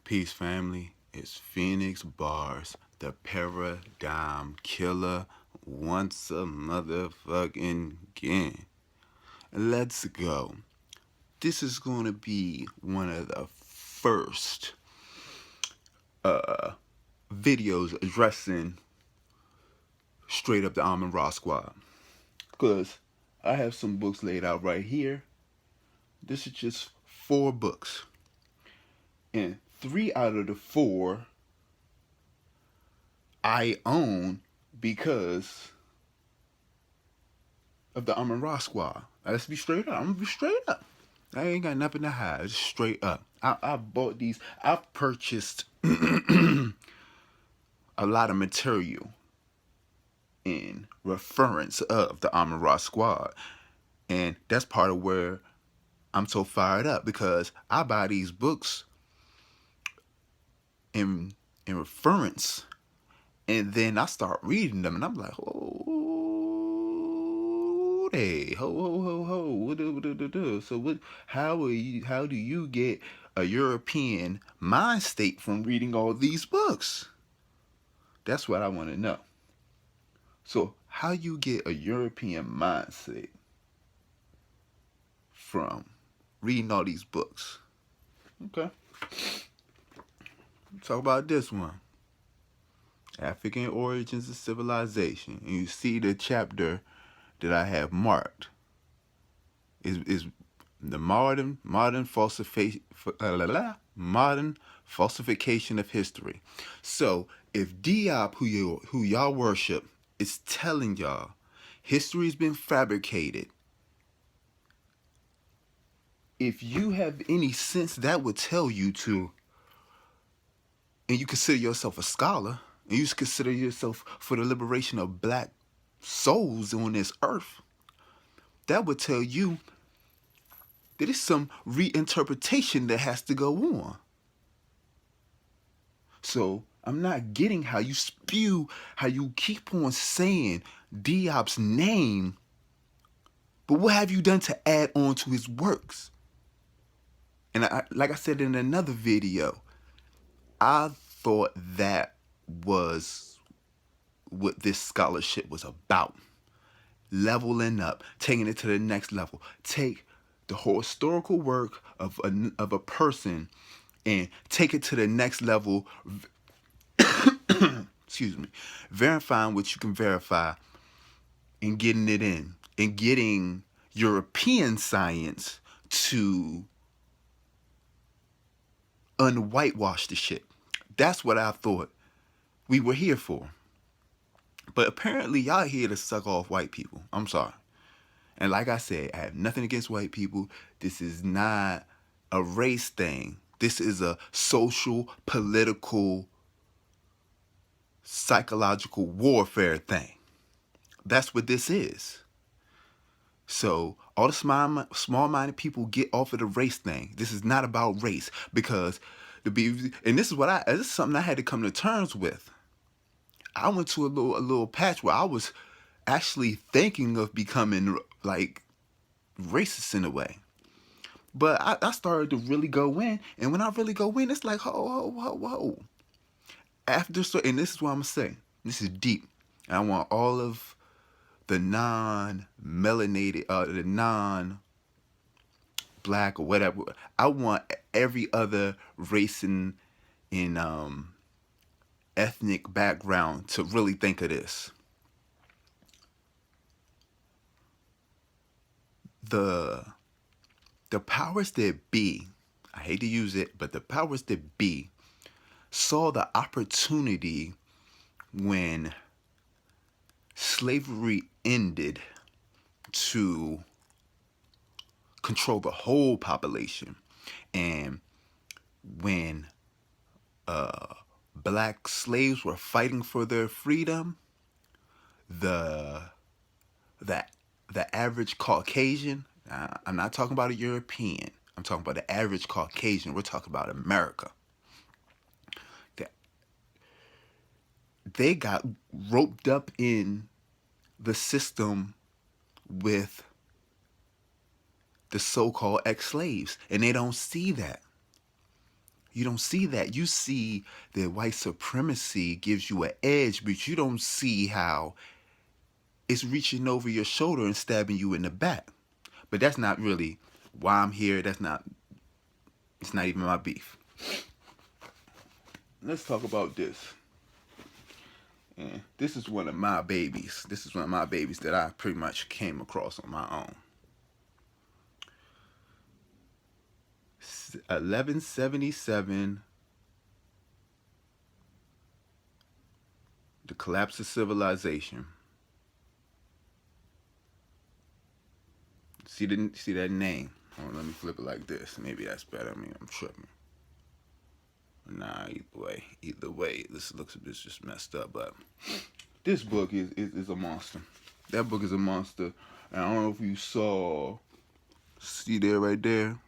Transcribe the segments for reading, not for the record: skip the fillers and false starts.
Peace, family. It's Phoenix Bars, the paradigm killer, once a motherfucking again. Let's go. This is going to be one of the first videos addressing straight up the Amon Ra Squad. Because I have some books laid out right here. This is just 4 books. And 3 out of the 4 I own because of the Amon Ra Squad. Let's be straight up. I'm gonna be straight up. I ain't got nothing to hide. Just straight up. I bought these. I've purchased a lot of material in reference of the Amon Ra Squad, and that's part of where I'm so fired up because I buy these books in reference, and then I start reading them, and I'm like, oh, hey, ho, what do. So what? How do you get a European mind state from reading all these books? That's what I want to know. So how you get a European mindset from reading all these books? Okay, talk about this one. African Origins of Civilization. And you see the chapter that I have marked is the modern falsification of history. So if Diop, who y'all worship, is telling y'all history's been fabricated, if you have any sense, that would tell you to, and you consider yourself a scholar, and you consider yourself for the liberation of black souls on this earth, that would tell you that it's some reinterpretation that has to go on. So I'm not getting how you how you keep on saying Diop's name, but what have you done to add on to his works? And like I said in another video, I thought that was what this scholarship was about. Leveling up, taking it to the next level. Take the whole historical work of a person and take it to the next level. Excuse me. Verifying what you can verify and getting it in. And getting European science to unwhitewash the shit. That's what I thought we were here for. But apparently y'all here to suck off white people. I'm sorry. And like I said, I have nothing against white people. This is not a race thing. This is a social, political, psychological warfare thing. That's what this is. So all the small-minded people get off of the race thing. This is not about race because and this is something I had to come to terms with. I went to a little patch where I was actually thinking of becoming like racist in a way. But I started to really go in, and when I really go in, it's like, ho. And this is what I'm gonna say. This is deep. And I want all of the non-melanated, the non-black or whatever. I want every other race in ethnic background to really think of this. The powers that be, I hate to use it, but the powers that be saw the opportunity when slavery ended to control the whole population. And when black slaves were fighting for their freedom, the average Caucasian, I'm not talking about a European, I'm talking about the average Caucasian, we're talking about America, they got roped up in the system with the so-called ex-slaves, and they don't see that. You don't see that. You see that white supremacy gives you an edge, but you don't see how it's reaching over your shoulder and stabbing you in the back. But that's not really why I'm here. It's not even my beef. Let's talk about this. And this is one of my babies. This is one of my babies that I pretty much came across on my own. 1177, the collapse of civilization. See that name? Oh, let me flip it like this. Maybe that's better. I mean, I'm tripping. Nah, either way, this just messed up. But this book is a monster. That book is a monster. And I don't know if you see there right there.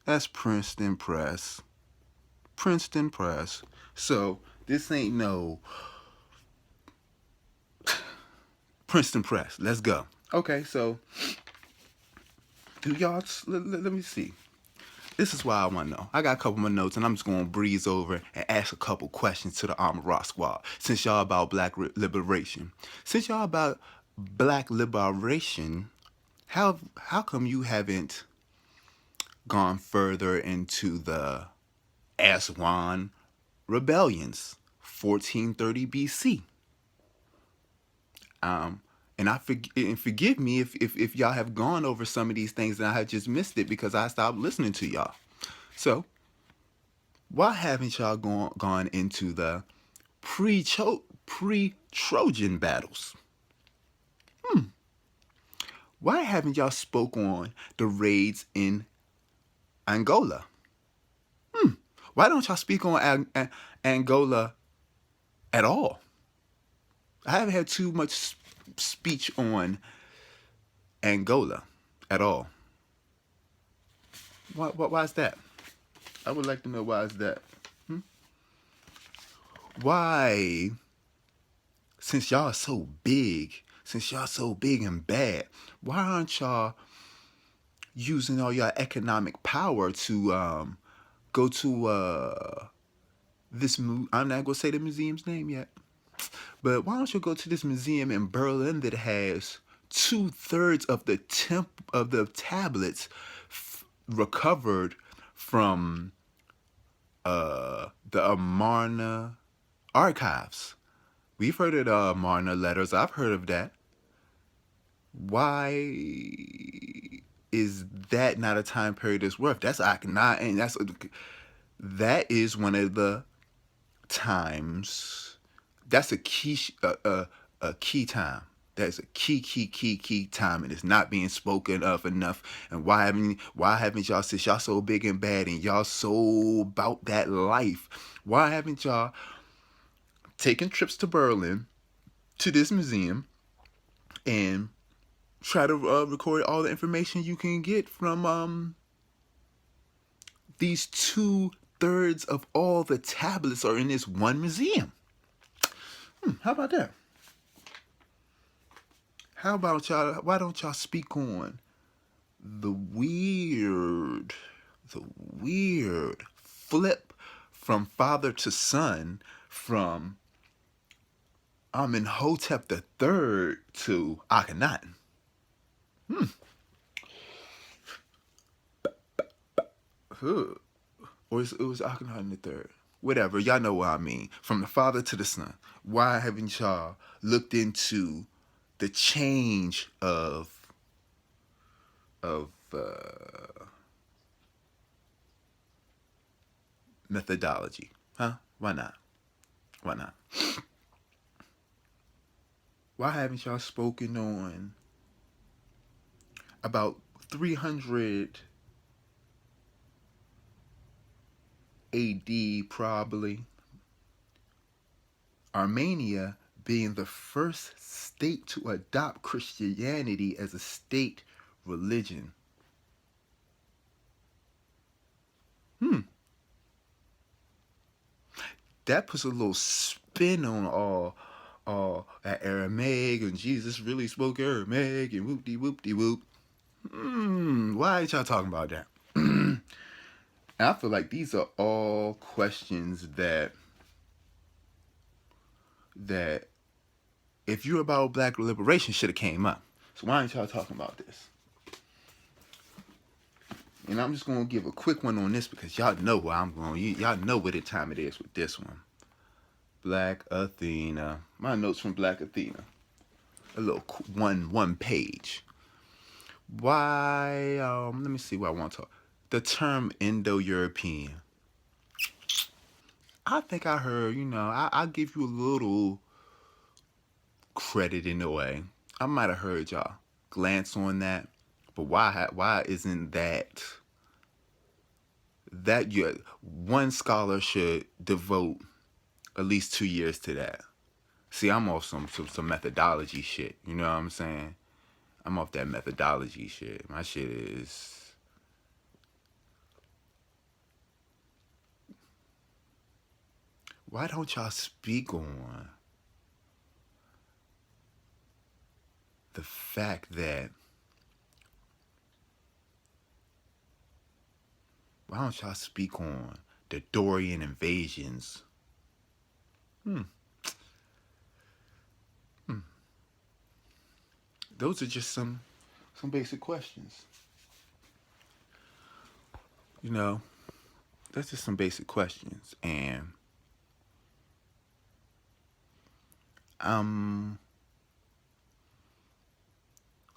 That's Princeton Press. Princeton Press. So this ain't no Princeton Press. Let's go. Okay, so do y'all let me see. This is why I want to know. I got a couple more notes, and I'm just going to breeze over and ask a couple questions to the Armored Rock Squad. Since y'all about black liberation. Since y'all about black liberation, how come you haven't gone further into the Aswan rebellions, 1430 BC? And forgive me if y'all have gone over some of these things and I have just missed it because I stopped listening to y'all. So, why haven't y'all gone into the pre-Trojan battles? Why haven't y'all spoke on the raids in Angola? Why don't y'all speak on Angola at all? I haven't had too much speech on Angola at all. Why is that? I would like to know why is that. Why, since y'all are so big and bad, why aren't y'all using all your economic power to go to this I'm not gonna say the museum's name yet, but why don't you go to this museum in Berlin that has 2/3 of the tablets recovered from the Amarna archives? We've heard of the Amarna letters. I've heard of that. Why is that not a time period that's worth? That is one of the times. That's a key time. That's a key time, and it's not being spoken of enough. And why haven't y'all, since y'all so big and bad and y'all so about that life, why haven't y'all taken trips to Berlin to this museum and try to record all the information you can get from these 2/3 of all the tablets are in this one museum? How about that? How about y'all? Why don't y'all speak on the weird flip from father to son, from Amenhotep III to Akhenaten? Or it was Akhenaten III. Whatever, y'all know what I mean. From the father to the son. Why haven't y'all looked into the change of methodology? Huh? Why not? Why not? Why haven't y'all spoken on about 300 AD probably, Armenia being the first state to adopt Christianity as a state religion? That puts a little spin on all that Aramaic, and Jesus really spoke Aramaic and whoop-de-whoop-de-whoop. Why ain't y'all talking about that? And I feel like these are all questions that if you're about black liberation should have came up. So why aren't y'all talking about this? And I'm just gonna give a quick one on this because y'all know where I'm going. Y'all know what the time it is with this one. Black Athena. My notes from Black Athena. A little one page. Why? Let me see what I want to talk. The term Indo-European. I think I heard. I'll give you a little credit in a way. I might have heard y'all glance on that, but why isn't that you one scholar should devote at least 2 years to that? See, I'm off some methodology shit. You know what I'm saying? I'm off that methodology shit. My shit is. Why don't y'all speak on the fact that? Why don't y'all speak on the Dorian invasions? Those are just some basic questions. You know, that's just some basic questions, and I'm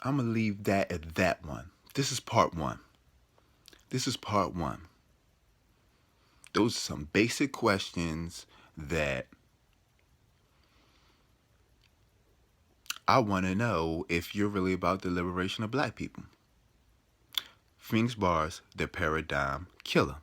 gonna leave that at that one. This is part one. This is part one. Those are some basic questions that I want to know if you're really about the liberation of black people. Phoenix Bars, the paradigm killer.